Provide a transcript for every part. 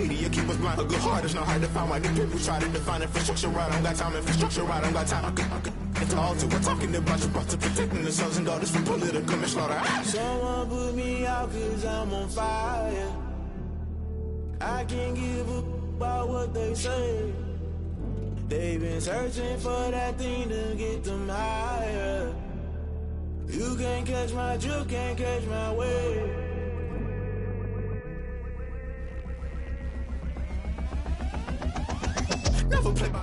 media keep us blind. A good heart is not hard to find. Why the people try to define infrastructure right? I don't got time. Infrastructure right, I don't got time. I could it's all to we're talking about protecting the sons and daughters from political manslaughter. Someone put me out 'cause I'm on fire. I can't give a about what they say. They've been searching for that thing to get them higher. You can't catch my drift, can't catch my wave. Never play by.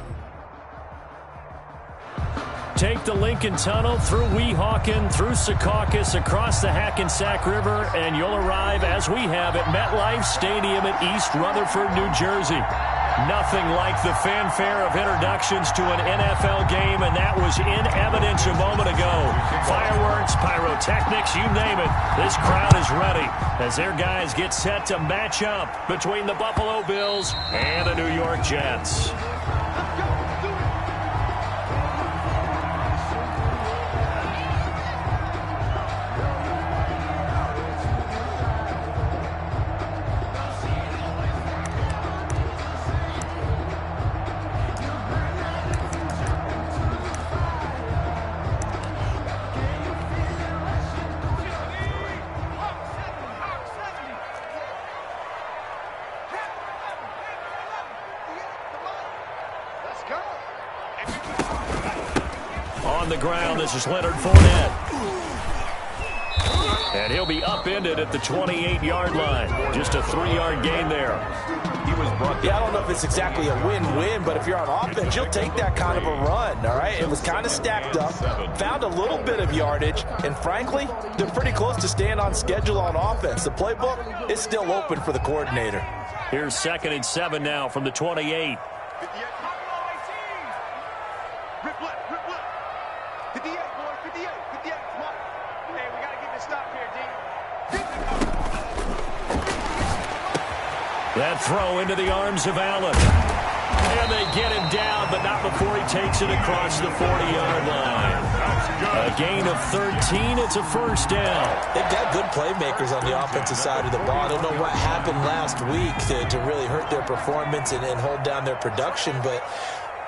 Take the Lincoln Tunnel through Weehawken, through Secaucus, across the Hackensack River, and you'll arrive, as we have, at MetLife Stadium at East Rutherford, New Jersey. Nothing like the fanfare of introductions to an NFL game, and that was in evidence a moment ago. Fireworks, pyrotechnics, you name it. This crowd is ready as their guys get set to match up between the Buffalo Bills and the New York Jets. On the ground, this is Leonard Fournette. And he'll be upended at the 28-yard line. Just a 3-yard gain there. He was brought down. I don't know if it's exactly a win-win, but if you're on offense, you'll take that kind of a run, all right? It was kind of stacked up, found a little bit of yardage, and frankly, they're pretty close to staying on schedule on offense. The playbook is still open for the coordinator. Here's 2nd and 7 now from the 28. That throw into the arms of Allen. And they get him down, but not before he takes it across the 40-yard line. A gain of 13. It's a first down. They've got good playmakers on the offensive side of the ball. I don't know what happened last week to really hurt their performance and hold down their production, but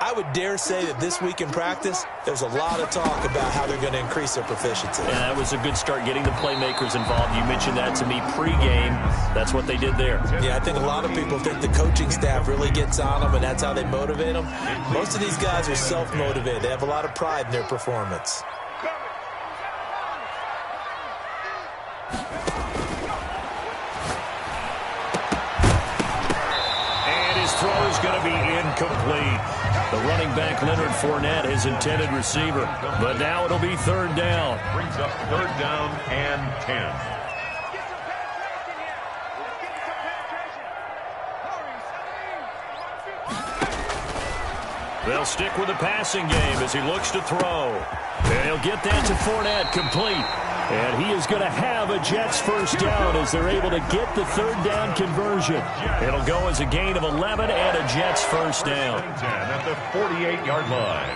I would dare say that this week in practice, there's a lot of talk about how they're going to increase their proficiency. And that was a good start, getting the playmakers involved. You mentioned that to me pregame. That's what they did there. Yeah, I think a lot of people think the coaching staff really gets on them, and that's how they motivate them. Most of these guys are self-motivated. They have a lot of pride in their performance. And his throw is going to be incomplete. The running back, Leonard Fournette, his intended receiver. But now it'll be 3rd down. Brings up 3rd down and 10. They'll stick with the passing game as he looks to throw. And he'll get that to Fournette, complete. And he is going to have a Jets first down as they're able to get the 3rd down conversion. It'll go as a gain of 11 and a Jets first down. At the 48-yard line.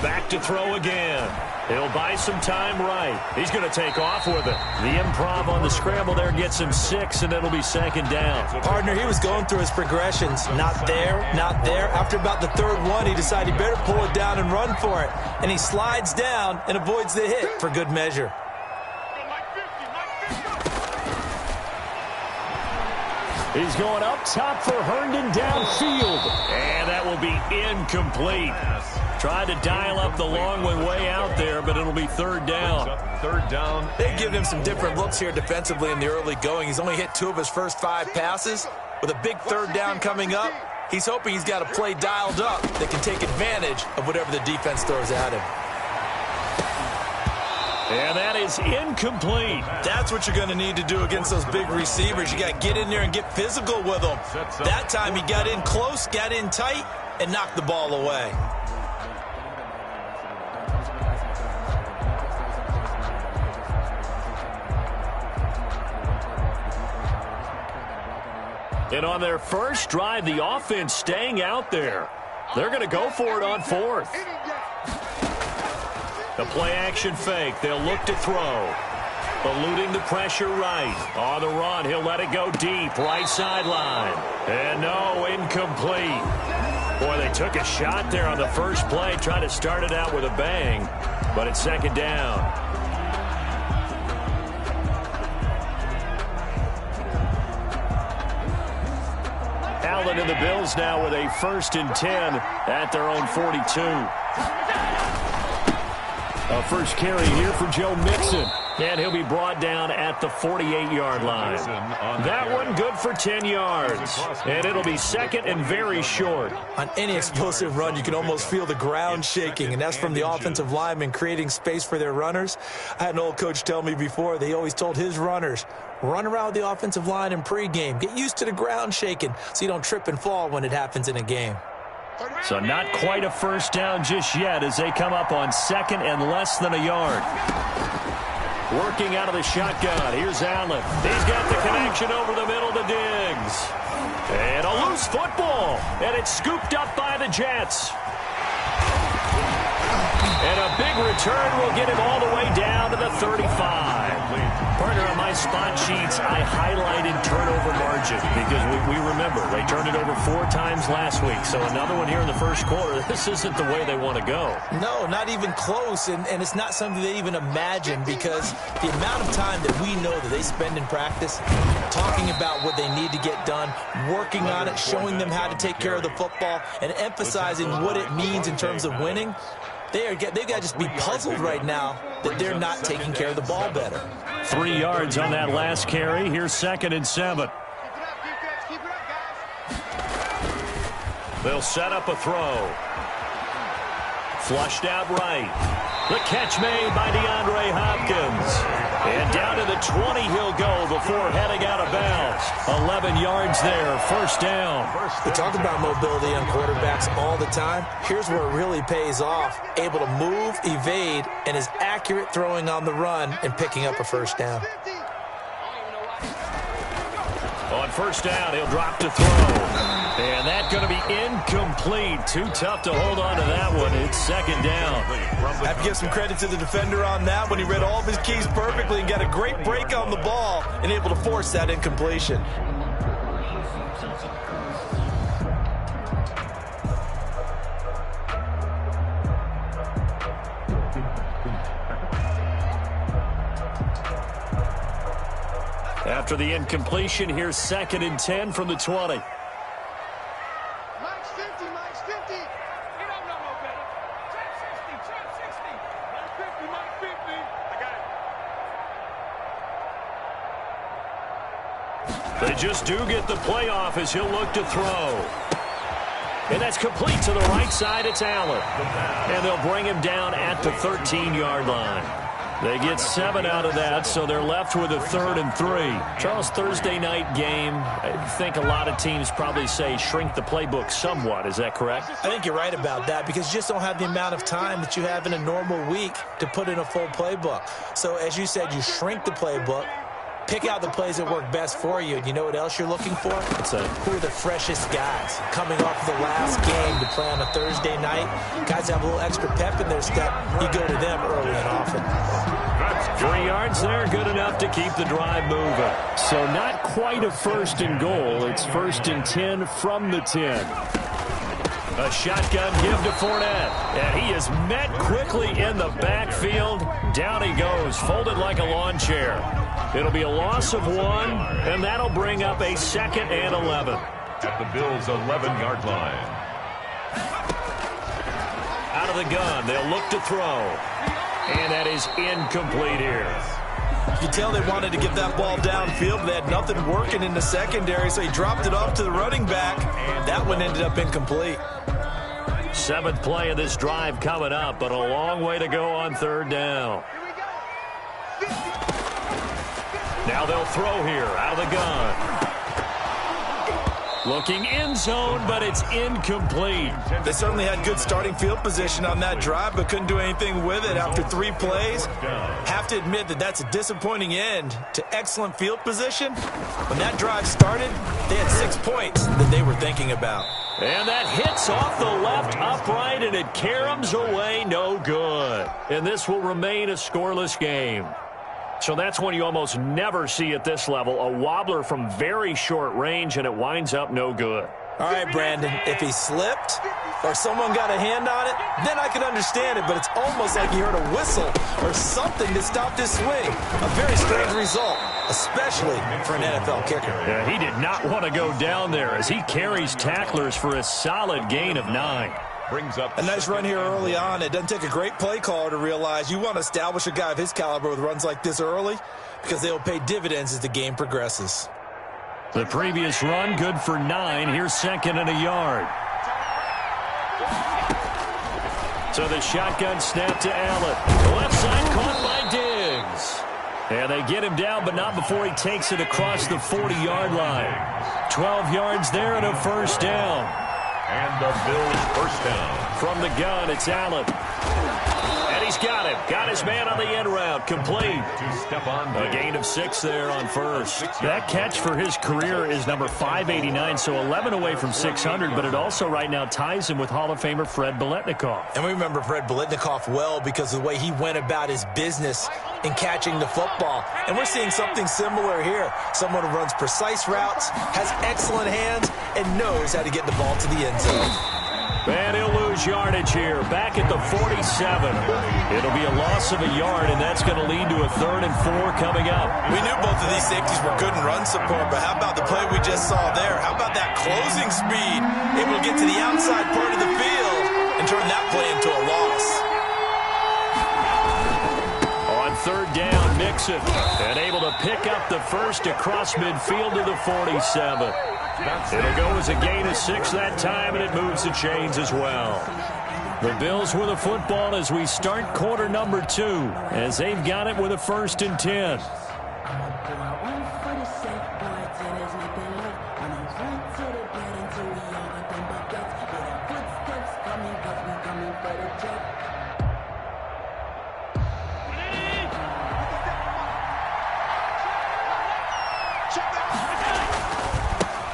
Back to throw again. He'll buy some time right. He's going to take off with it. The improv on the scramble there gets him 6, and it'll be 2nd down. Partner, he was going through his progressions. Not there, not there. After about the 3rd one, he decided he better pull it down and run for it. And he slides down and avoids the hit for good measure. He's going up top for Herndon downfield. And that will be incomplete. Tried to dial up the long way out there, but it'll be 3rd down. 3rd down. They give him some different looks here defensively in the early going. He's only hit 2 of his first 5 passes. With a big 3rd down coming up, he's hoping he's got a play dialed up that can take advantage of whatever the defense throws at him. And that is incomplete. That's what you're going to need to do against those big receivers. You got to get in there and get physical with them. That time he got in close, got in tight, and knocked the ball away. And on their first drive, the offense staying out there. They're going to go for it on 4th. The play-action fake. They'll look to throw. Eluding the pressure right. On the run, he'll let it go deep. Right sideline. And no, incomplete. Boy, they took a shot there on the first play. Tried to start it out with a bang. But it's second down. Allen and the Bills now with a 1st and 10 at their own 42. A first carry here for Joe Mixon. And he'll be brought down at the 48-yard line. That one good for 10 yards. And it'll be second and very short. On any explosive run, you can almost feel the ground shaking, and that's from the offensive linemen creating space for their runners. I had an old coach tell me before, they always told his runners, run around the offensive line in pregame. Get used to the ground shaking so you don't trip and fall when it happens in a game. So not quite a first down just yet as they come up on second and less than a yard. Working out of the shotgun. Here's Allen. He's got the connection over the middle to Diggs. And a loose football. And it's scooped up by the Jets. And a big return will get him all the way down to the 35. Partner, on my spot sheets, I highlighted turnover margin because we remember they turned it over 4 times last week. So another one here in the first quarter. This isn't the way they want to go. No, not even close. And it's not something they even imagine because the amount of time that we know that they spend in practice talking about what they need to get done, working on it, showing them how to take care of the football, and emphasizing what it means in terms of winning. They've got to just be puzzled right now that they're not taking care of the ball better. 3 yards on that last carry. Here's 2nd and 7. They'll set up a throw. Flushed out right. The catch made by DeAndre Hopkins. And down to the 20 he'll go before heading out of bounds. 11 yards there, first down. We talk about mobility on quarterbacks all the time. Here's where it really pays off. Able to move, evade, and is accurate throwing on the run and picking up a first down. On first down, he'll drop to throw. And that's going to be incomplete. Too tough to hold on to that one. It's second down. I have to give some credit to the defender on that one. He read all of his keys perfectly and got a great break on the ball and able to force that incompletion. After the incompletion, here's 2nd and 10 from the 20. They just do get the playoff as he'll look to throw. And that's complete to the right side. It's Allen. And they'll bring him down at the 13-yard line. They get 7 out of that, so they're left with a 3rd and 3. Charles, Thursday night game, I think a lot of teams probably say shrink the playbook somewhat. Is that correct? I think you're right about that because you just don't have the amount of time that you have in a normal week to put in a full playbook. So as you said, you shrink the playbook, pick out the plays that work best for you. And you know what else you're looking for? Who are the freshest guys coming off the last game to play on a Thursday night? Guys have a little extra pep in their step. You go to them early and often. 3 yards there, good enough to keep the drive moving. So not quite a 1st and goal. It's 1st and 10 from the 10. A shotgun give to Fournette. And he is met quickly in the backfield. Down he goes, folded like a lawn chair. It'll be a loss of 1, and that'll bring up a 2nd and 11. At the Bills' 11-yard line. Out of the gun, they'll look to throw. And that is incomplete here. You can tell they wanted to get that ball downfield, but they had nothing working in the secondary, so he dropped it off to the running back, and that one ended up incomplete. 7th play of this drive coming up, but a long way to go on 3rd down. Now they'll throw here, out of the gun. Looking end zone, but it's incomplete. They certainly had good starting field position on that drive, but couldn't do anything with it after 3 plays. Have to admit that that's a disappointing end to excellent field position. When that drive started, they had 6 points that they were thinking about. And that hits off the left upright, and it caroms away no good. And this will remain a scoreless game. So that's one you almost never see at this level, a wobbler from very short range, and it winds up no good. All right, Brandon, if he slipped or someone got a hand on it, then I could understand it, but it's almost like he heard a whistle or something that stopped his swing. A very strange result, especially for an NFL kicker. Yeah, he did not want to go down there as he carries tacklers for a solid gain of 9. Brings up a nice run here early on. It doesn't take a great play caller to realize you want to establish a guy of his caliber with runs like this early because they will pay dividends as the game progresses. The previous run, good for 9. Here's 2nd and a yard. So the shotgun snap to Allen. Left side caught by Diggs. And they get him down, but not before he takes it across the 40-yard line. 12 yards there and a first down. And the Bills first down. From the gun, it's Allen. And he's got him. Got his man on the end route. Complete. To Stephon A gain of 6 there on first. That catch for his career is number 589, so 11 away from 600, but it also right now ties him with Hall of Famer Fred Biletnikoff. And we remember Fred Biletnikoff well because of the way he went about his business in catching the football. And we're seeing something similar here. Someone who runs precise routes, has excellent hands, and knows how to get the ball to the end zone. And he'll lose yardage here, back at the 47. It'll be a loss of a yard, and that's going to lead to a 3rd and 4 coming up. We knew both of these safeties were good in run support, but how about the play we just saw there? How about that closing speed? Able to get to the outside part of the field and turn that play into a loss. On 3rd down, Mixon, and able to pick up the first across midfield to the 47. It'll go as a gain of 6 that time, and it moves the chains as well. The Bills with the football as we start quarter number 2, as they've got it with a 1st and 10.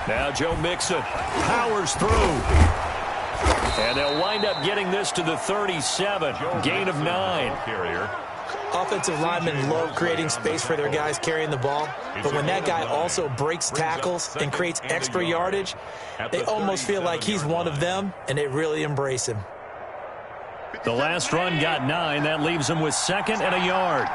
Now Joe Mixon powers through. And they'll wind up getting this to the 37. Gain of 9. Offensive linemen love creating space for their guys carrying the ball. But when that guy also breaks tackles and creates extra yardage, they almost feel like he's one of them, and they really embrace him. The last run got 9. That leaves them with 2nd and a yard.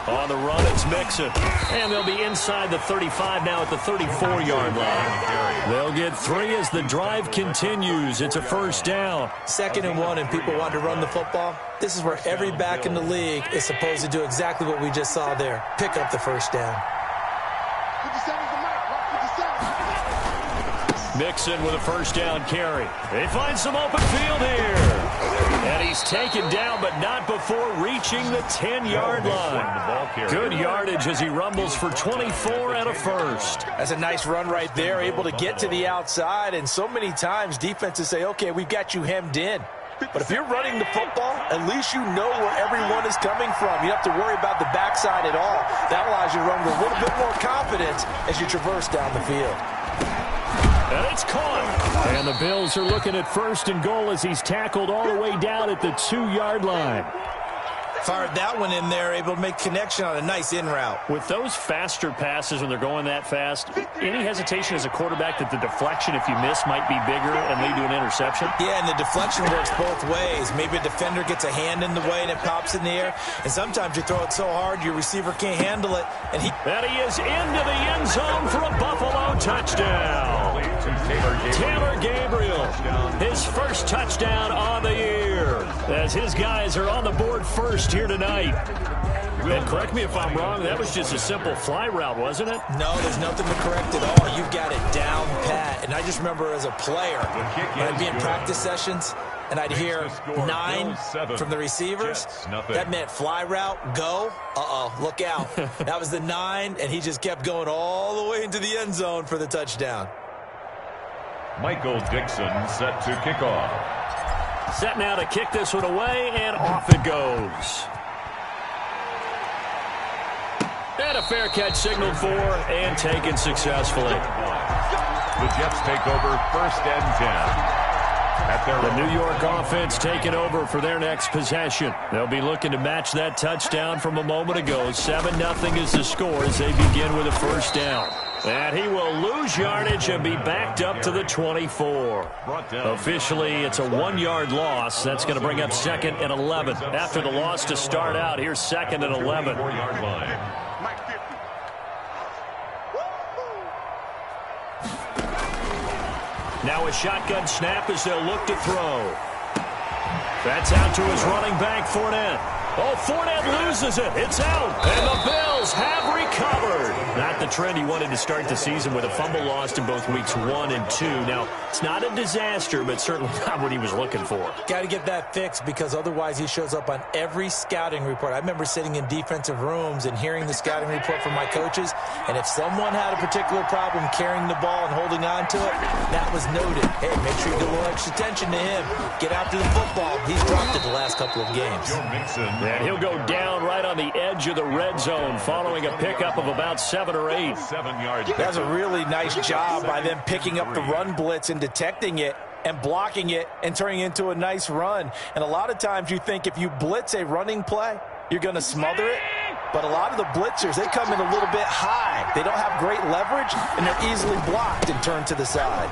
On the run, it's Mixon. And they'll be inside the 35 now at the 34-yard line. They'll get 3 as the drive continues. It's a first down. 2nd and 1, and people want to run the football. This is where every back in the league is supposed to do exactly what we just saw there. Pick up the first down. Mixon with a first down carry. They find some open field here. And he's taken down, but not before reaching the 10-yard line. Good yardage as he rumbles for 24 and a first. That's a nice run right there, able to get to the outside. And so many times defenses say, okay, we've got you hemmed in. But if you're running the football, at least you know where everyone is coming from. You don't have to worry about the backside at all. That allows you to run with a little bit more confidence as you traverse down the field. And it's caught. And the Bills are looking at 1st and goal as he's tackled all the way down at the 2-yard line. Fired that one in there, able to make connection on a nice in route. With those faster passes when they're going that fast, any hesitation as a quarterback that the deflection, if you miss, might be bigger and lead to an interception? Yeah, and the deflection works both ways. Maybe a defender gets a hand in the way and it pops in the air. And sometimes you throw it so hard your receiver can't handle it. And he is into the end zone for a Buffalo touchdown. Taylor Gabriel, his first touchdown on the year. As his guys are on the board first here tonight. And correct me if I'm wrong, that was just a simple fly route, wasn't it? No, there's nothing to correct at all. You've got it down pat. And I just remember as a player, when I'd be in practice sessions, and I'd hear 9 from the receivers, that meant fly route, go, look out. That was the 9, and he just kept going all the way into the end zone for the touchdown. Michael Dixon set to kick off. Set now to kick this one away, and off it goes. And a fair catch signaled for and taken successfully. The Jets take over 1st and 10. The New York offense taking over for their next possession. They'll be looking to match that touchdown from a moment ago. 7-0 is the score as they begin with a first down. And he will lose yardage and be backed up to the 24. Officially, it's a 1-yard loss. That's going to bring up 2nd and 11. After the loss to start out, here's 2nd and 11. Now a shotgun snap as they'll look to throw. That's out to his running back, Fournette. Oh, Fournette loses it. It's out. And the Bills have recovered. Not the trend he wanted to start the season with a fumble lost in both weeks 1 and 2. Now, it's not a disaster, but certainly not what he was looking for. Got to get that fixed because otherwise he shows up on every scouting report. I remember sitting in defensive rooms and hearing the scouting report from my coaches, and if someone had a particular problem carrying the ball and holding on to it, that was noted. Hey, make sure you give a little extra attention to him. Get after the football. He's dropped it the last couple of games. And he'll go down right on the edge of the red zone following a pickup of about 7 or 8. 7 yards. That's a really nice job by them picking up the run blitz and detecting it and blocking it and turning it into a nice run. And a lot of times you think if you blitz a running play, you're going to smother it. But a lot of the blitzers, they come in a little bit high. They don't have great leverage, and they're easily blocked and turned to the side.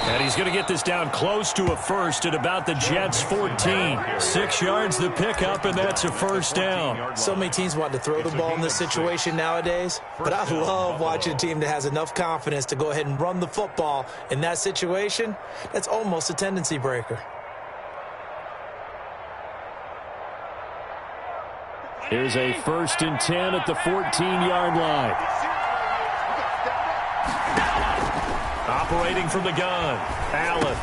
And he's going to get this down close to a first at about the Jets' 14. 6 yards the pickup, and that's a first down. So many teams want to throw the ball in this situation nowadays, but I love watching a team that has enough confidence to go ahead and run the football in that situation. That's almost a tendency breaker. Here's a 1st and 10 at the 14-yard line. Operating from the gun, Allen.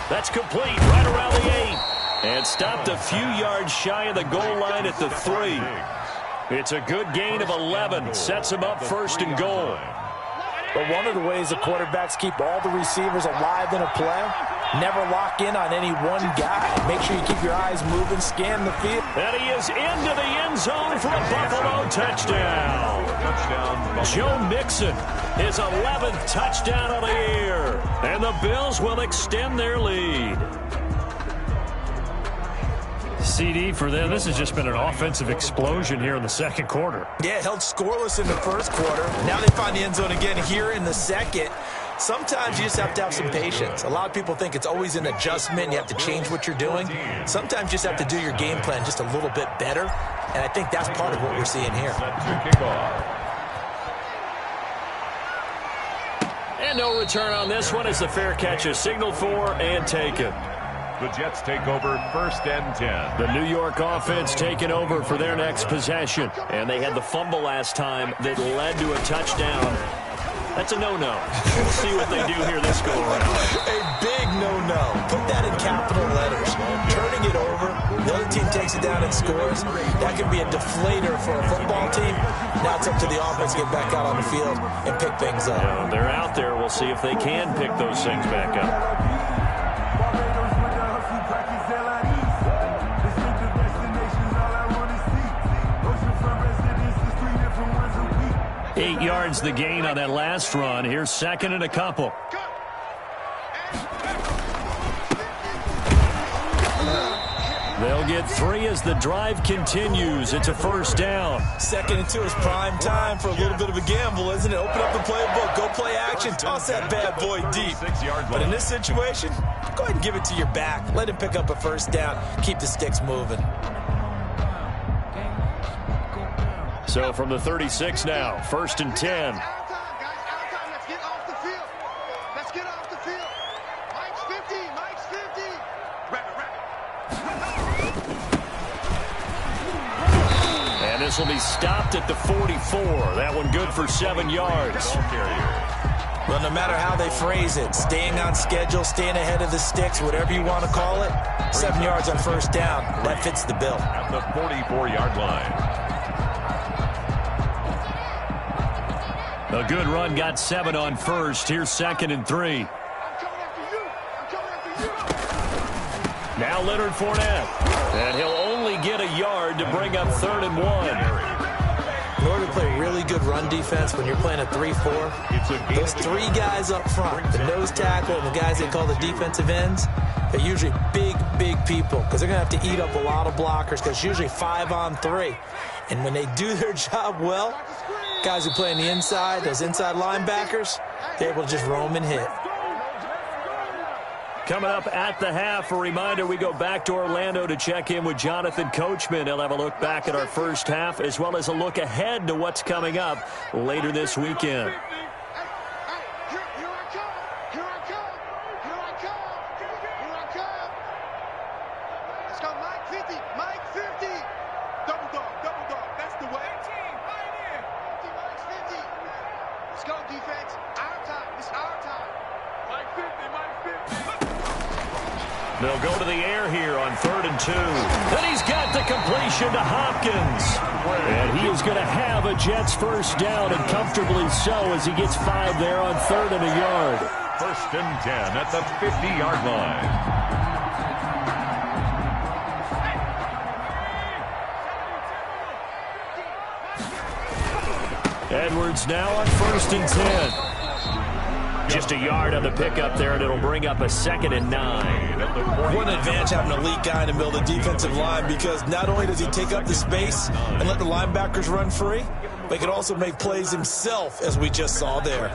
That's complete right around the 8. And stopped a few yards shy of the goal line at the 3. It's a good gain of 11. Sets him up 1st and goal. But one of the ways the quarterbacks keep all the receivers alive in a play, never lock in on any one guy. Make sure you keep your eyes moving, scan the field. And he is into the end zone for a Buffalo touchdown. Joe Mixon, his 11th touchdown of the year. And the Bills will extend their lead. CD for them. This has just been an offensive explosion here in the second quarter. Yeah, held scoreless in the first quarter. Now they find the end zone again here in the second. Sometimes you just have to have some patience. A lot of people think it's always an adjustment. You have to change what you're doing. Sometimes you just have to do your game plan just a little bit better. And I think that's part of what we're seeing here. And no return on this one as the fair catch is signaled for and taken. The Jets take over 1st and 10. The New York offense taking over for their next possession. And they had the fumble last time that led to a touchdown. That's a no-no. We'll see what they do here this go-around. A big no-no. Put that in capital letters. Turning it over, the other team takes it down and scores. That can be a deflator for a football team. Now it's up to the offense to get back out on the field and pick things up. Yeah, they're out there. We'll see if they can pick those things back up. 8 yards the gain on that last run. Here's 2nd and a couple. They'll get 3 as the drive continues. It's a first down. 2nd and 2 is prime time for a little bit of a gamble, isn't it? Open up the playbook, go play action, toss that bad boy deep. But in this situation, go ahead and give it to your back. Let him pick up a first down. Keep the sticks moving. So from the 36 now, 1st and 10. And this will be stopped at the 44. That one good for 7 yards. Well, no matter how they phrase it, staying on schedule, staying ahead of the sticks, whatever you want to call it, 7 yards on first down, that fits the bill. At the 44-yard line. A good run got 7 on first. Here's 2nd and 3. Now Leonard Fournette. And he'll only get a yard to bring up 3rd and 1. In order to play really good run defense when you're playing a 3-4, those three guys up front, the nose tackle and the guys they call the defensive ends, they're usually big, big people because they're going to have to eat up a lot of blockers because it's usually 5-on-3. And when they do their job well, guys who play on the inside, those inside linebackers, they're able to just roam and hit. Coming up at the half, a reminder, we go back to Orlando to check in with Jonathan Coachman. He'll have a look back at our first half as well as a look ahead to what's coming up later this weekend. They'll go to the air here on 3rd and 2. And he's got the completion to Hopkins. And he is going to have a Jets first down, and comfortably so as he gets 5 there on 3rd and a yard. 1st and 10 at the 50-yard line. Edwards now on 1st and 10. Just a yard on the pickup there, and it'll bring up a 2nd and 9. What an advantage having a elite guy in the middle of the defensive line, because not only does he take up the space and let the linebackers run free, but he can also make plays himself, as we just saw there.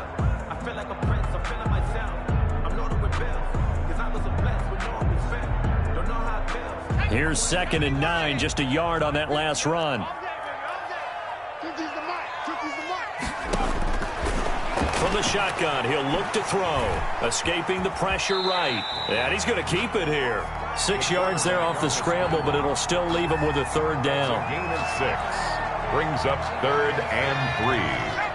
Here's 2nd and 9, just a yard on that last run. From the shotgun, he'll look to throw. Escaping the pressure right. And he's going to keep it here. 6 yards there off the scramble, but it'll still leave him with a 3rd down. A gain of 6. Brings up 3rd and 3.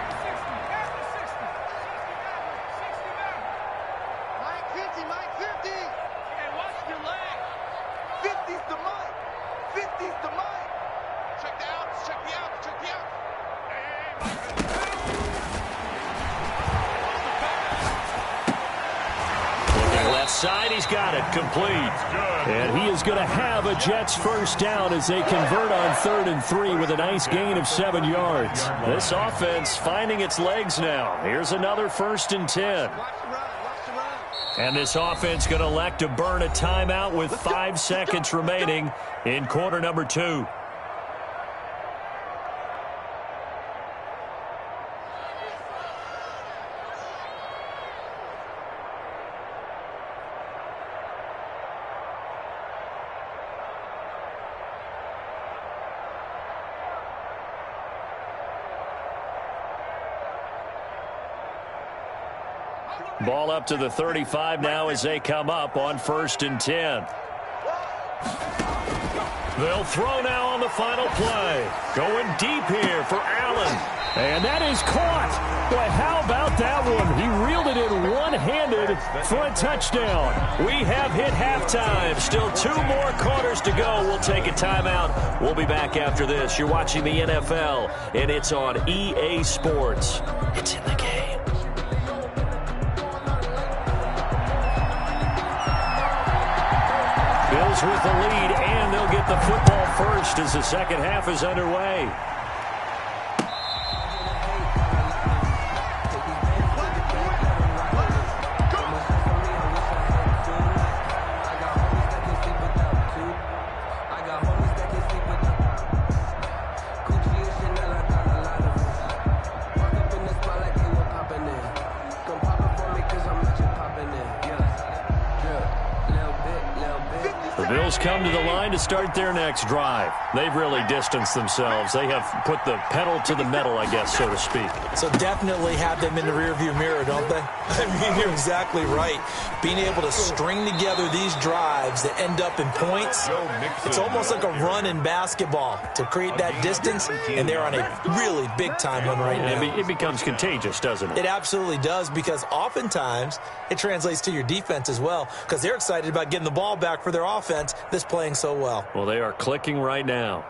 Side, he's got it, complete. And he is going to have a Jets first down as they convert on 3rd and 3 with a nice gain of 7 yards. This offense finding its legs now. Here's another 1st and 10. And this offense going to elect to burn a timeout with 5 seconds remaining in quarter number 2. Ball up to the 35 now as they come up on 1st and 10. They'll throw now on the final play. Going deep here for Allen. And that is caught. Boy, how about that one? He reeled it in one-handed for a touchdown. We have hit halftime. Still 2 more quarters to go. We'll take a timeout. We'll be back after this. You're watching the NFL, and it's on EA Sports. It's in the game. Bills with the lead, and they'll get the football first as the second half is underway. Come to the line to start their next drive. They've really distanced themselves. They have put the pedal to the metal, I guess, so to speak. So definitely have them in the rearview mirror, don't they? I mean, you're exactly right. Being able to string together these drives that end up in points, it's almost like a run in basketball to create that distance, and they're on a really big-time one right now. It becomes contagious, doesn't it? It absolutely does, because oftentimes it translates to your defense as well, because they're excited about getting the ball back for their offense that's playing so well. Well, they are clicking right now.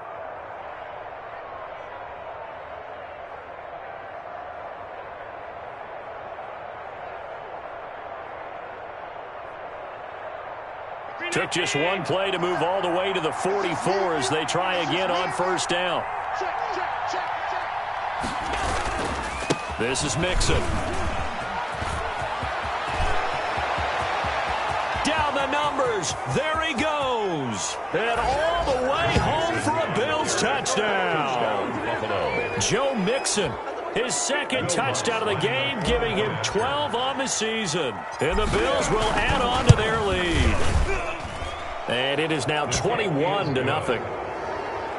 Took just one play to move all the way to the 44 as they try again on 1st down. This is Mixon. Down the numbers. There he goes. And all the way home for a Bills touchdown. Joe Mixon, his second touchdown of the game, giving him 12 on the season. And the Bills will add on to their lead. And it is now 21-0.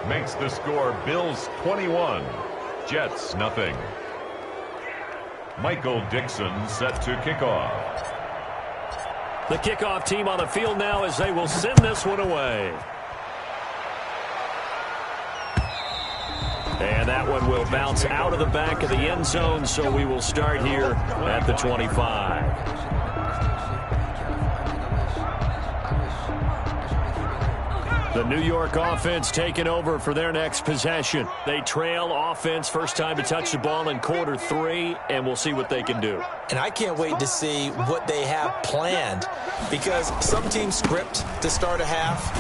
Makes the score Bills 21, Jets nothing. Michael Dixon set to kickoff. The kickoff team on the field now as they will send this one away. And that one will bounce out of the back of the end zone, so we will start here at the 25. The New York offense taking over for their next possession. They trail offense, first time to touch the ball in quarter 3, and we'll see what they can do. And I can't wait to see what they have planned, because some teams script to start a half.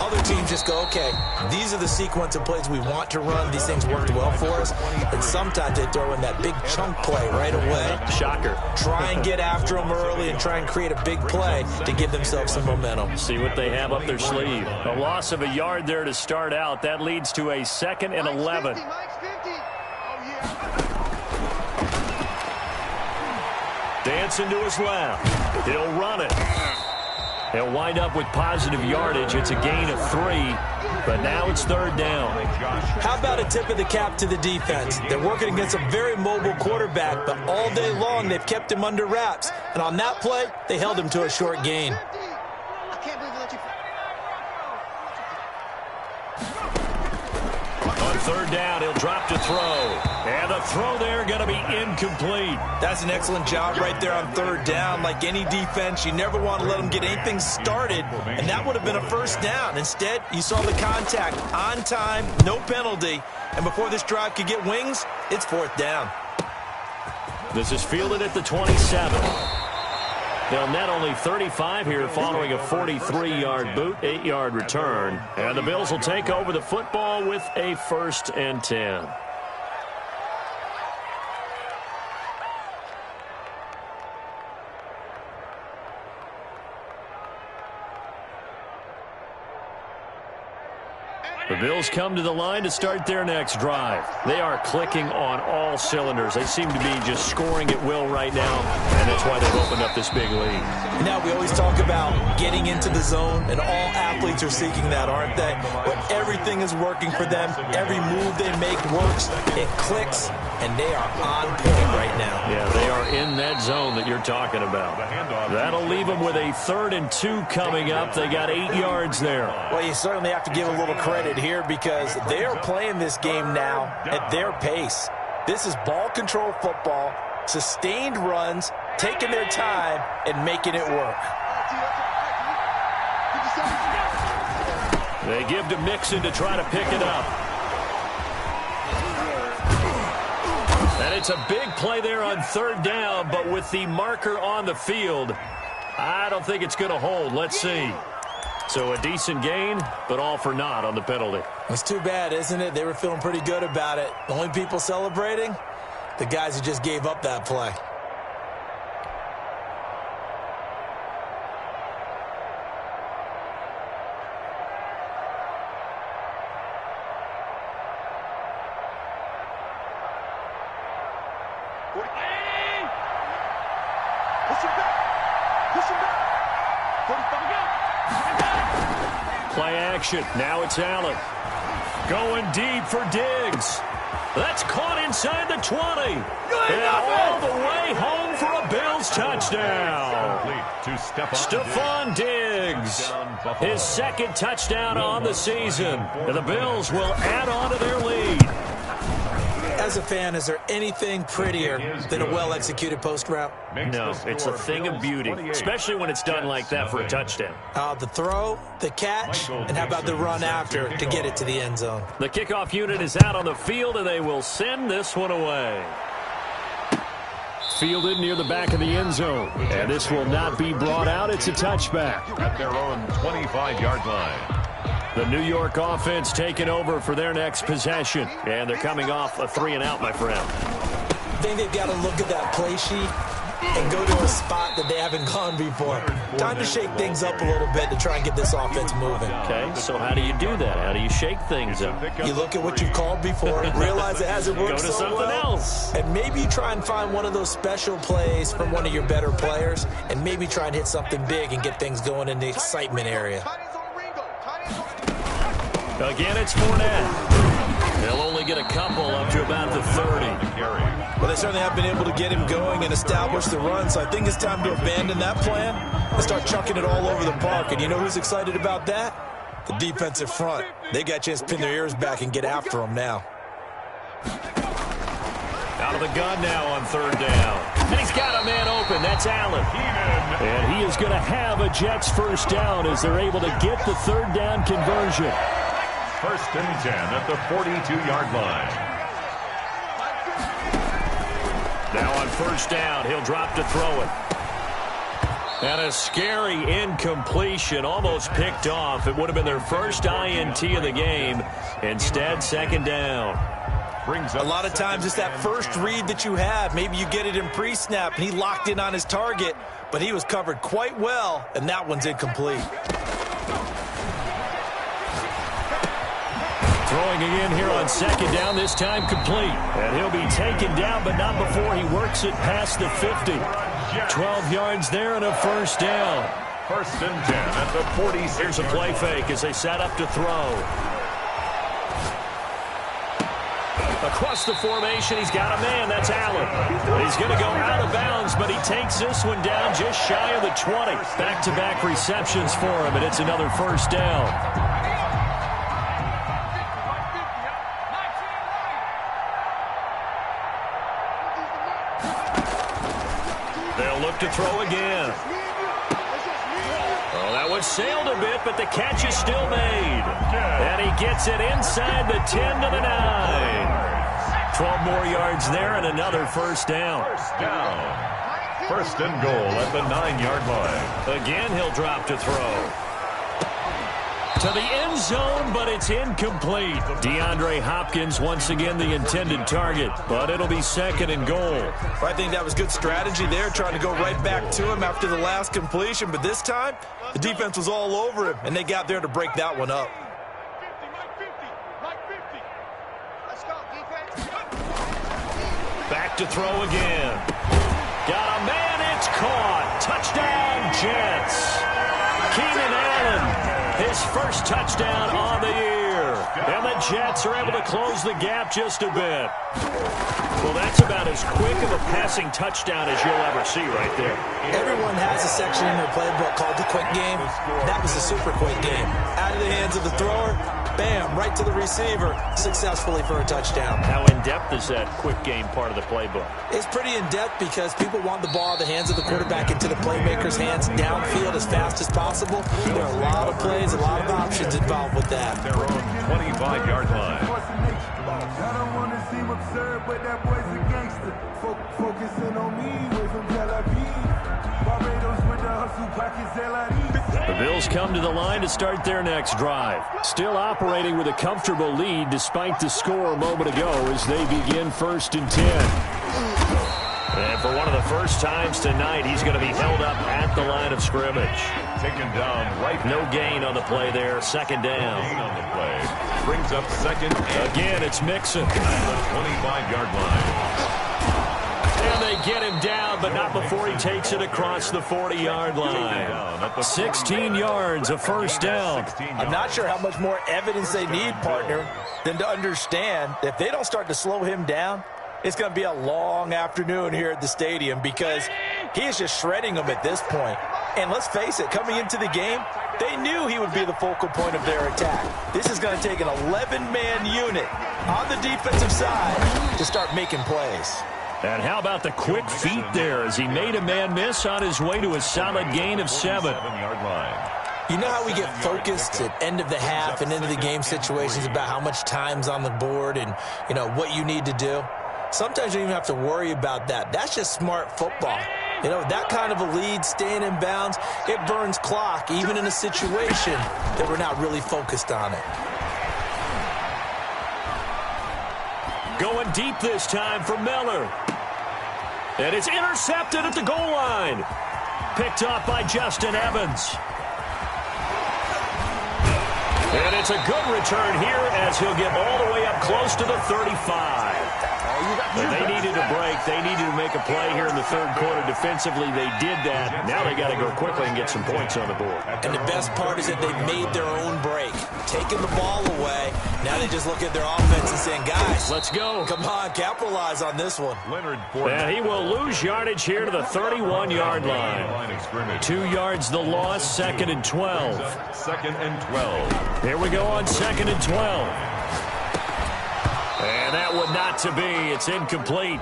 Other teams just go, okay, these are the sequence of plays we want to run. These things worked well for us. And sometimes they throw in that big chunk play right away. Shocker. Try and get after them early and try and create a big play to give themselves some momentum. See what they have up their sleeve. A loss of a yard there to start out. That leads to a 2nd and 11. Dancing to his left. He'll run it. He'll wind up with positive yardage. It's a gain of 3, but now it's 3rd down. How about a tip of the cap to the defense? They're working against a very mobile quarterback, but all day long they've kept him under wraps. And on that play, they held him to a short gain. On 3rd down, he'll drop to throw. And the throw there going to be incomplete. That's an excellent job right there on 3rd down. Like any defense, you never want to let them get anything started, and that would have been a 1st down. Instead, you saw the contact on time, no penalty, and before this drive could get wings, it's 4th down. This is fielded at the 27. They'll net only 35 here following a 43-yard boot, 8-yard return. And the Bills will take over the football with a 1st and 10. The Bills come to the line to start their next drive. They are clicking on all cylinders. They seem to be just scoring at will right now, and that's why they've opened up this big lead. Now, we always talk about getting into the zone, and all athletes are seeking that, aren't they? But everything is working for them. Every move they make works. It clicks, and they are on point right now. Yeah, they are in that zone that you're talking about. That'll leave them with a 3rd and 2 coming up. They got 8 yards there. Well, you certainly have to give a little credit here because they are playing this game now at their pace. This is ball control football, sustained runs, taking their time and making it work. They give to Mixon to try to pick it up. And it's a big play there on 3rd down, but with the marker on the field, I don't think it's going to hold. Let's see. So a decent gain, but all for naught on the penalty. It's too bad, isn't it? They were feeling pretty good about it. The only people celebrating, the guys who just gave up that play. Play action. Now it's Allen. Going deep for Diggs. That's caught inside the 20. And all the way home for a Bills touchdown. Stephon Diggs. His 2nd touchdown on the season. And the Bills will add on to their lead. As a fan, is there anything prettier than a well-executed post route? No, it's a thing of beauty, especially when it's done like that for a touchdown. The throw, the catch, and how about the run after to get it to the end zone? The kickoff unit is out on the field, and they will send this one away. Fielded near the back of the end zone. And this will not be brought out. It's a touchback. At their own 25-yard line. The New York offense taking over for their next possession. And they're coming off a 3-and-out, my friend. I think they've got to look at that play sheet and go to a spot that they haven't gone before. Time to shake things up a little bit to try and get this offense moving. Okay, so how do you do that? How do you shake things up? You look at what you've called before, realize it hasn't worked Go to so something well, else. and maybe you try and find one of those special plays from one of your better players, and maybe try and hit something big and get things going in the excitement area. Again, it's Fournette. They'll only get a couple up to about the 30. Well, they certainly have been able to get him going and establish the run, so I think it's time to abandon that plan and start chucking it all over the park. And you know who's excited about that? The defensive front. They got a chance to pin their ears back and get after him now. Out of the gun now on 3rd down. And he's got a man open. That's Allen. And he is going to have a Jets first down as they're able to get the 3rd down conversion. 1st and 10 at the 42-yard line. Now on 1st down, he'll drop to throw it. And a scary incompletion, almost picked off. It would have been their first INT of the game. Instead, 2nd down. A lot of times it's that first read that you have. Maybe you get it in pre-snap, and he locked in on his target, but he was covered quite well, and that one's incomplete. Throwing again here on 2nd down, this time complete. And he'll be taken down, but not before he works it past the 50. 12 yards there and a 1st down. 1st and 10 at the 46. Here's a play fake as they set up to throw. Across the formation, he's got a man. That's Allen. He's going to go out of bounds, but he takes this one down just shy of the 20. Back-to-back receptions for him, and it's another 1st down. They'll look to throw again. Oh, that one sailed a bit, but the catch is still made. And he gets it inside the 10 to the 9. 12 more yards there and another 1st down. 1st and goal at the 9-yard line. Again, he'll drop to throw. To the end zone, but it's incomplete. DeAndre Hopkins, once again, the intended target, but it'll be 2nd and goal. I think that was good strategy there, trying to go right back to him after the last completion, but this time, the defense was all over him, and they got there to break that one up. Back to throw again. Got a man, it's caught. Touchdown, Jets. Keenan Allen, his first touchdown on the year. And the Jets are able to close the gap just a bit. Well, that's about as quick of a passing touchdown as you'll ever see right there. Everyone has a section in their playbook called the quick game. That was the super quick game. Out of the hands of the thrower, bam, right to the receiver, successfully for a touchdown. How in-depth is that quick game part of the playbook? It's pretty in-depth because people want the ball out of the hands of the quarterback into the playmaker's hands downfield as fast as possible. There are a lot of plays, a lot of options involved with that. Their own 25-yard line. I don't want to seem absurd, but that boy's a gangster. Focusing on me, way from Tel Aviv. Barbados with the hustle, pockets LID. The Bills come to the line to start their next drive. Still operating with a comfortable lead despite the score a moment ago as they begin 1st and 10. And for one of the first times tonight, he's going to be held up at the line of scrimmage. Taken down right. No gain on the play there. 2nd down. Gain on the play. Brings up 2nd and again, it's Mixon. the 25-yard line. And they get him down, but not before he takes it across the 40-yard line. 16 yards, a 1st down. I'm not sure how much more evidence they need, partner, than to understand that if they don't start to slow him down, it's going to be a long afternoon here at the stadium because he is just shredding them at this point. And let's face it, coming into the game, they knew he would be the focal point of their attack. This is going to take an 11-man unit on the defensive side to start making plays. And how about the quick feet there as he made a man miss on his way to a solid gain of 7. 7-yard line. You know how we get focused at end of the half and into the game situations about how much time's on the board and, you know, what you need to do? Sometimes you don't even have to worry about that. That's just smart football. You know, that kind of a lead, staying in bounds, it burns clock, even in a situation that we're not really focused on it. Going deep this time for Miller. And it's intercepted at the goal line. Picked off by Justin Evans. And it's a good return here as he'll get all the way up close to the 35. They needed a break. They needed to make a play here in the third quarter. Defensively, they did that. Now they got to go quickly and get some points on the board. And the best part is that they made their own break. Taking the ball away. Now they just look at their offense and saying, guys, let's go. Come on, capitalize on this one. And he will lose yardage here to the 31-yard line. 2 yards the loss, 2nd and 12. 2nd and 12. Here we go on 2nd and 12. And that would not to be. It's incomplete.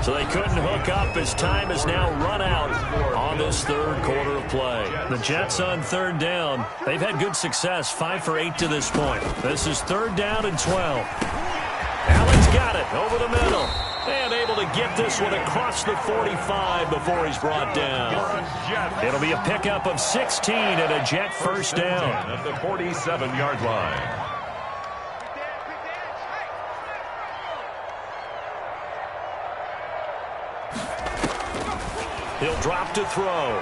So they couldn't hook up as time has now run out on this third quarter of play. The Jets on 3rd down. They've had good success, 5 for 8 to this point. This is 3rd down and 12. Allen's got it over the middle. And able to get this one across the 45 before he's brought down. It'll be a pickup of 16 and a Jet first down. At the 47-yard line. He'll drop to throw.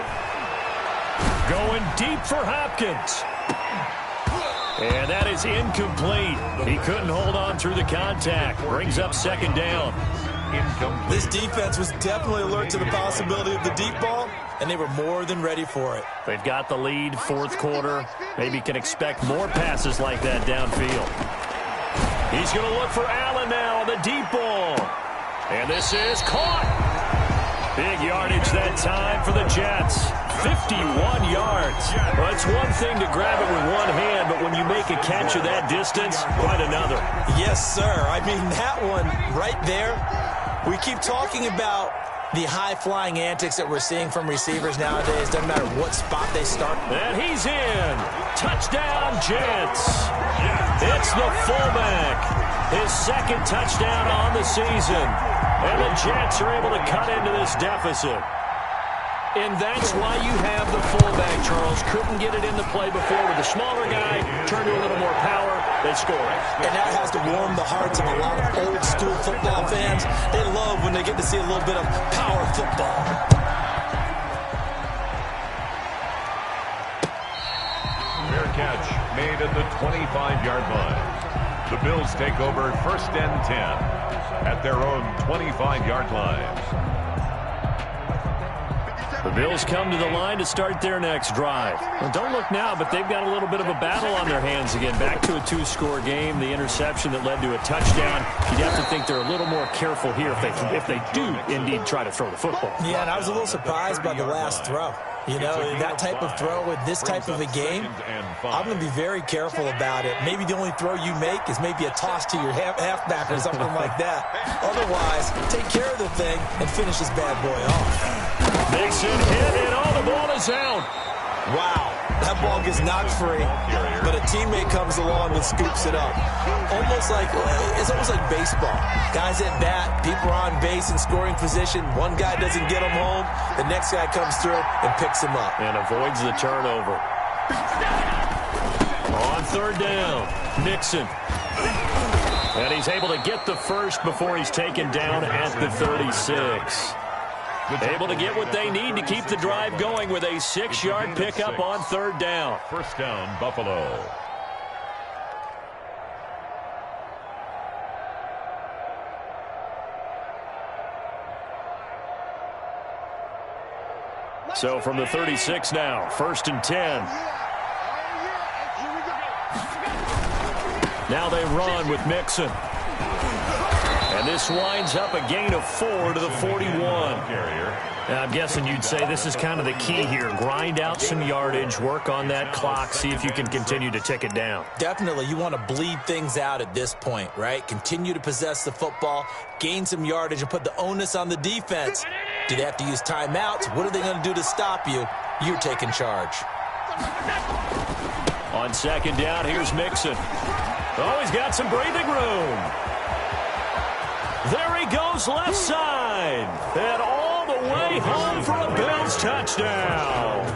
Going deep for Hopkins. And that is incomplete. He couldn't hold on through the contact. Brings up 2nd down. Incomplete. This defense was definitely alert to the possibility of the deep ball, and they were more than ready for it. They've got the lead, 4th quarter. Maybe can expect more passes like that downfield. He's going to look for Allen now on the deep ball. And this is caught. Big yardage that time for the Jets. 51 yards. Well, it's one thing to grab it with one hand, but when you make a catch of that distance, quite another. Yes, sir. I mean, that one right there, we keep talking about the high-flying antics that we're seeing from receivers nowadays. Doesn't matter what spot they start. And he's in. Touchdown, Jets. It's the fullback. His 2nd touchdown on the season. And the Jets are able to cut into this deficit. And that's why you have the fullback, Charles. Couldn't get it into play before with the smaller guy. Turned to a little more power. They score. And that has to warm the hearts of a lot of old-school football fans. They love when they get to see a little bit of power football. Fair catch made at the 25-yard line. The Bills take over 1st and 10 at their own 25-yard line. The Bills come to the line to start their next drive. Well, don't look now, but they've got a little bit of a battle on their hands again. Back to a 2-score game. The interception that led to a touchdown. You'd have to think they're a little more careful here if they do indeed try to throw the football. Yeah, and I was a little surprised by the last throw. You know, that type of throw with this type of a game, I'm going to be very careful about it. Maybe the only throw you make is maybe a toss to your halfback or something like that. Otherwise, take care of the thing and finish this bad boy off. Mixon hit, and the ball is out. Wow, that ball gets knocked free, but a teammate comes along and scoops it up. It's almost like baseball. Guys at bat, people are on base in scoring position. One guy doesn't get him home. The next guy comes through and picks him up. And avoids the turnover. On 3rd down, Mixon. And he's able to get the first before he's taken down at the 36. Able to get what they need to keep the drive going with a 6-yard pickup on 3rd down. 1st down, Buffalo. So from the 36 now, 1st and 10. Now they run with Mixon. And this winds up a gain of 4 to the 41. Now, I'm guessing you'd say this is kind of the key here. Grind out some yardage, work on that clock, see if you can continue to tick it down. Definitely. You want to bleed things out at this point, right? Continue to possess the football, gain some yardage, and put the onus on the defense. Do they have to use timeouts? What are they going to do to stop you? You're taking charge. On 2nd down, here's Mixon. Oh, he's got some breathing room. There he goes left side. And all the way home for a big touchdown.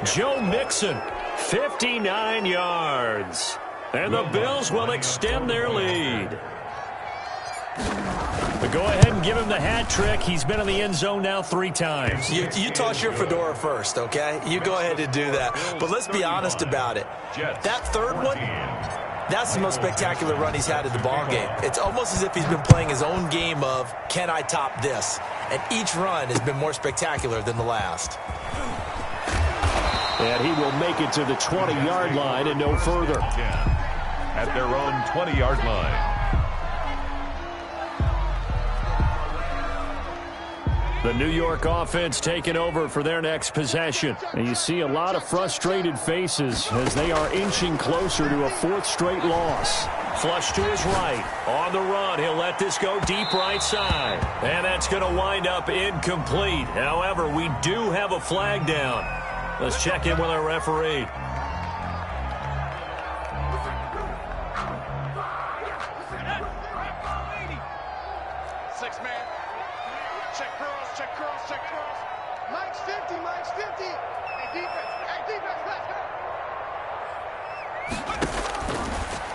Joe Mixon, 59 yards. And the Bills will extend their lead. But go ahead and give him the hat trick. He's been in the end zone now 3 times. You toss your fedora first, okay? You go ahead and do that. But let's be honest about it. That third one, that's the most spectacular run he's had in the ballgame. It's almost as if he's been playing his own game of, can I top this? And each run has been more spectacular than the last. And he will make it to the 20-yard line and no further. At their own 20-yard line. The New York offense taking over for their next possession. And you see a lot of frustrated faces as they are inching closer to a 4th straight loss. Flush to his right. On the run, he'll let this go deep right side. And that's going to wind up incomplete. However, we do have a flag down. Let's check in with our referee.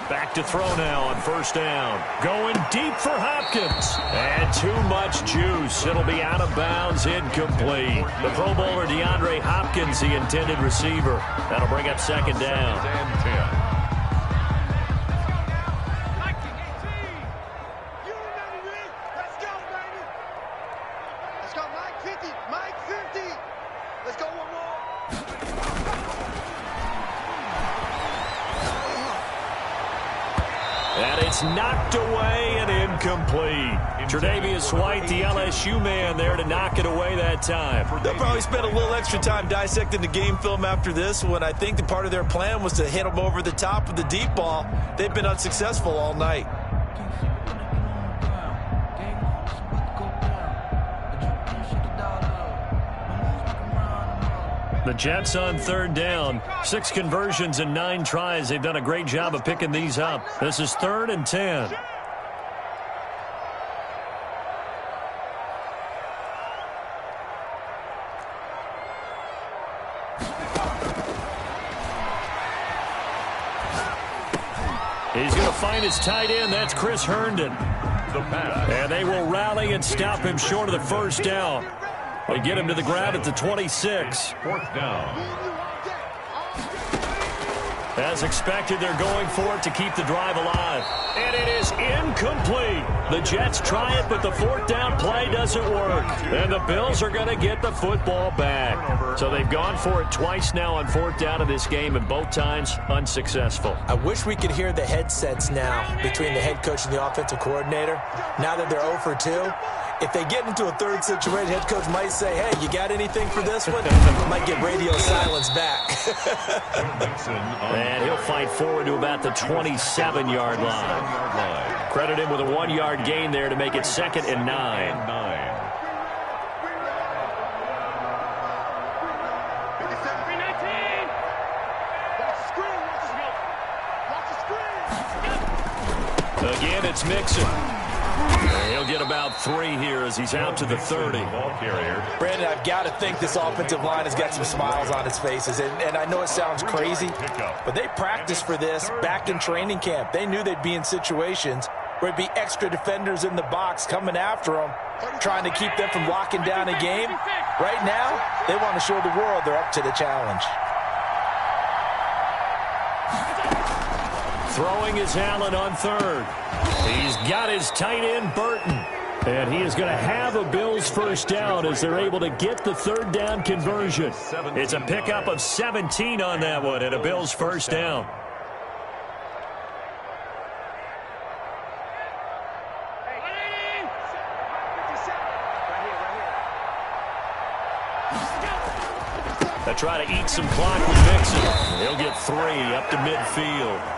Back to throw now on 1st down. Going deep for Hopkins. And too much juice. It'll be out of bounds, incomplete. The Pro Bowler DeAndre Hopkins, the intended receiver. That'll bring up 2nd down. And 10. And it's knocked away and incomplete. Tre'Davious White, the LSU man, there to knock it away that time. They'll probably spend a little extra time dissecting the game film after this one. I think the part of their plan was to hit them over the top with the deep ball. They've been unsuccessful all night. The Jets on 3rd down. 6 conversions and 9 tries. They've done a great job of picking these up. This is 3rd and 10. He's going to find his tight end. That's Chris Herndon. And they will rally and stop him short of the 1st down. They get him to the ground at the 26. 4th down. As expected, they're going for it to keep the drive alive. And it is incomplete. The Jets try it, but the 4th down play doesn't work. And the Bills are going to get the football back. So they've gone for it twice now on 4th down in this game, and both times unsuccessful. I wish we could hear the headsets now between the head coach and the offensive coordinator. Now that they're 0 for 2. If they get into a 3rd situation, head coach might say, hey, you got anything for this one? Might get radio silence back. And he'll fight forward to about the 27-yard line. Credit him with a 1-yard gain there to make it 2nd and 9. Again, it's Mixon. He'll get about 3 here as he's out to the 30. Brandon, I've got to think this offensive line has got some smiles on its faces. And I know it sounds crazy, but they practiced for this back in training camp. They knew they'd be in situations where it'd be extra defenders in the box coming after them, trying to keep them from locking down a game. Right now, they want to show the world they're up to the challenge. Throwing is Allen on 3rd. He's got his tight end, Burton. And he is going to have a Bills 1st down as they're able to get the 3rd down conversion. It's a pickup of 17 on that one and a Bills 1st down. They try to eat some clock with Mixon. He'll get 3 up to midfield.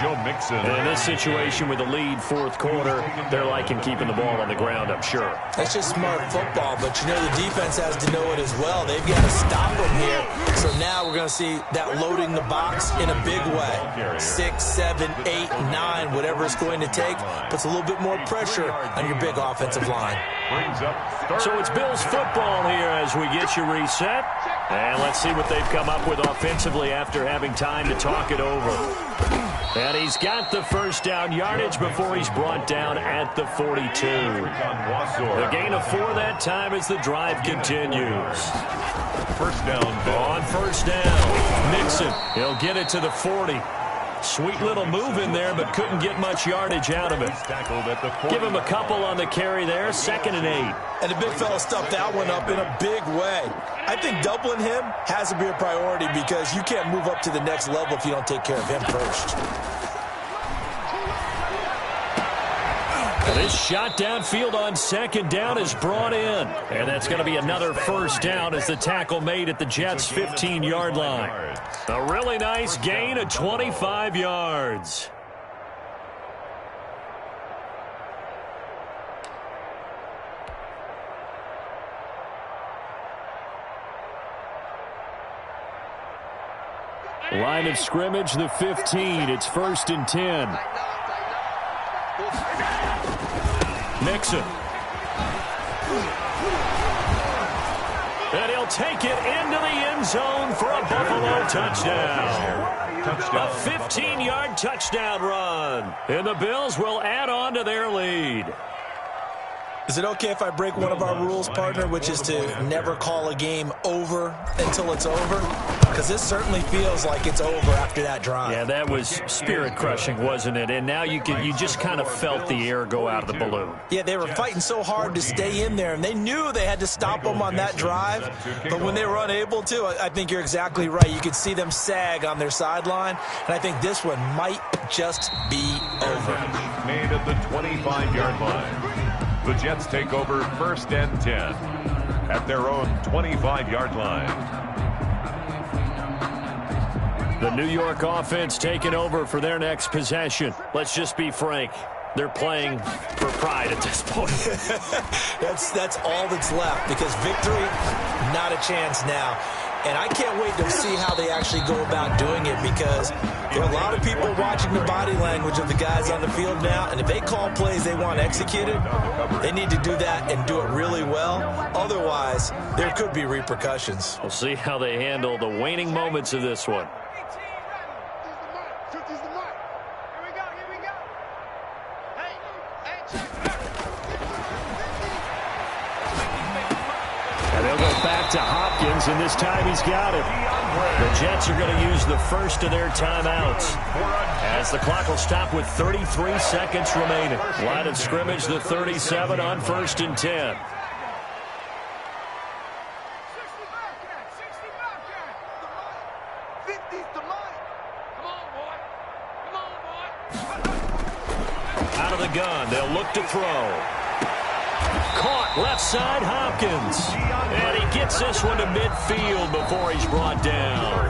Joe Mixon. In this situation with the lead fourth quarter, they're liking keeping the ball on the ground, I'm sure. That's just smart football, but you know the defense has to know it as well. They've got to stop them here. So now we're going to see that loading the box in a big way. 6, 7, 8, 9, whatever it's going to take, puts a little bit more pressure on your big offensive line. So it's Bills football here as we get you reset. And let's see what they've come up with offensively after having time to talk it over. And he's got the first down yardage before he's brought down at the 42. The gain of 4 that time as the drive continues. First down. On first down, Mixon. He'll get it to the 40. Sweet little move in there, but couldn't get much yardage out of it. Give him a couple on the carry there, 2nd and 8. And the big fella stuffed that one up in a big way. I think doubling him has to be a priority because you can't move up to the next level if you don't take care of him first. This shot downfield on 2nd down is brought in. And that's going to be another first down as the tackle made at the Jets' 15-yard line. A really nice gain of 25 yards. Line of scrimmage, the 15. It's 1st and 10. Mixon. And he'll take it into the end zone for a Buffalo touchdown. A 15-yard touchdown run. And the Bills will add on to their lead. Is it okay if I break one of our rules, partner, which is to never call a game over until it's over? Because this certainly feels like it's over after that drive. Yeah, that was spirit-crushing, wasn't it? And now you just kind of felt the air go out of the balloon. Yeah, they were fighting so hard to stay in there, and they knew they had to stop them on that drive. But when they were unable to, I think you're exactly right. You could see them sag on their sideline, and I think this one might just be over. Made at the 25-yard line. The Jets take over 1st and 10 at their own 25-yard line. The New York offense taking over for their next possession. Let's just be frank. They're playing for pride at this point. That's all that's left because victory, not a chance now. And I can't wait to see how they actually go about doing it because there are a lot of people watching the body language of the guys on the field now. And if they call plays they want executed, they need to do that and do it really well. Otherwise, there could be repercussions. We'll see how they handle the waning moments of this one. To Hopkins, and this time he's got it. The Jets are going to use the first of their timeouts as the clock will stop with 33 seconds remaining. Line of scrimmage, the 37 on 1st and 10. Out of the gun, they'll look to throw. Caught left side, Hopkins. And he gets this one to midfield before he's brought down.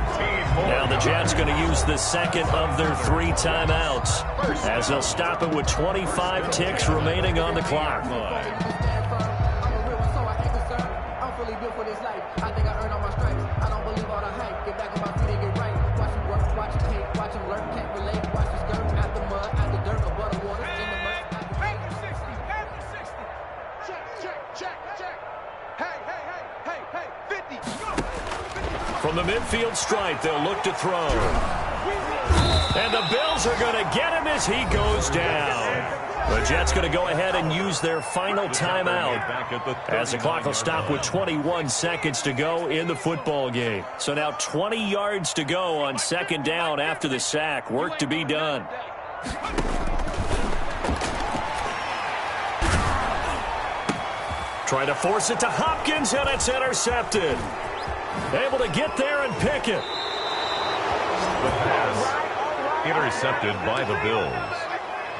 Now the Jets going to use the second of their 3 timeouts as they'll stop it with 25 ticks remaining on the clock. From the midfield stripe, they'll look to throw. And the Bills are going to get him as he goes down. The Jets going to go ahead and use their final timeout as the clock will stop with 21 seconds to go in the football game. So now 20 yards to go on 2nd down after the sack. Work to be done. Trying to force it to Hopkins, and it's intercepted. Able to get there and pick it. The pass intercepted by the Bills.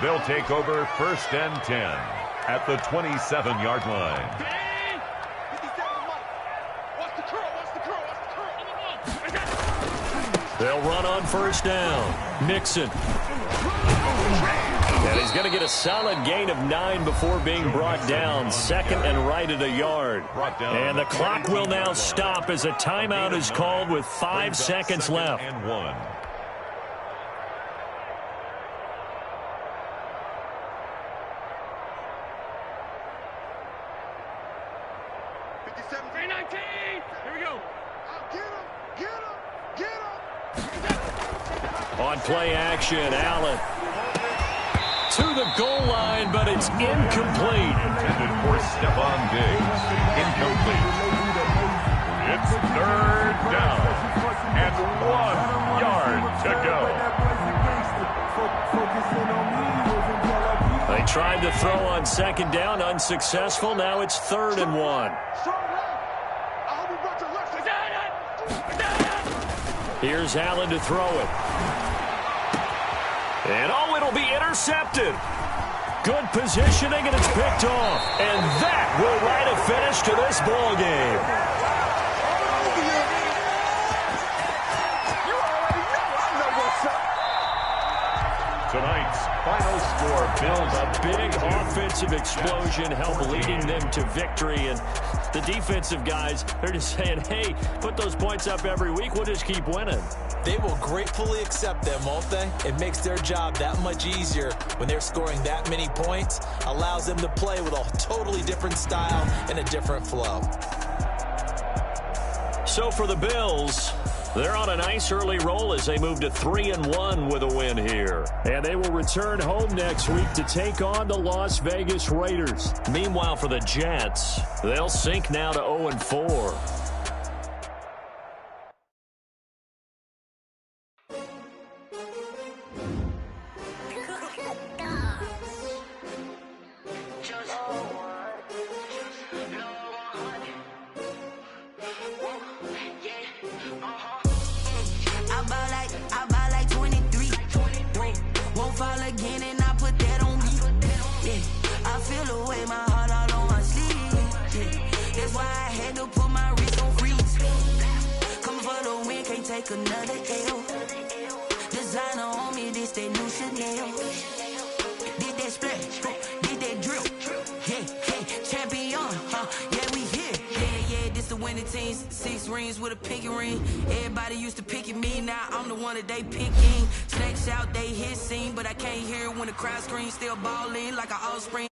They'll take over 1st and 10 at the 27-yard line. They'll run on 1st down. Mixon. And he's going to get a solid gain of 9 before being brought down. Second and right at a yard. And the clock will now stop as a timeout is called with 5 seconds left. And 1. On play action, Allen to the goal line, but it's incomplete. Intended for Stephon Diggs. Incomplete. It's 3rd down and 1 yard to go. They tried to throw on 2nd down, unsuccessful. Now it's 3rd and 1. Here's Allen to throw it. And, oh, it'll be intercepted. Good positioning, and it's picked off. And that will write a finish to this ball game. Tonight's final score, Bills. A big offensive explosion helped leading them to victory. And the defensive guys, they're just saying, hey, put those points up every week. We'll just keep winning. They will gratefully accept them, won't they? It makes their job that much easier when they're scoring that many points. Allows them to play with a totally different style and a different flow. So for the Bills, they're on a nice early roll as they move to 3-1 with a win here. And they will return home next week to take on the Las Vegas Raiders. Meanwhile, for the Jets, they'll sink now to 0-4. Another L. Designer on me, this that new Chanel. Did that split, did that drill. Yeah, champion, yeah, we here. Yeah, this the winning team. 6 rings with a pinky ring. Everybody used to pick at me, now I'm the one that they picking. Snakes out, they hit scene, but I can't hear it when the crowd screams. Still balling like an offspring.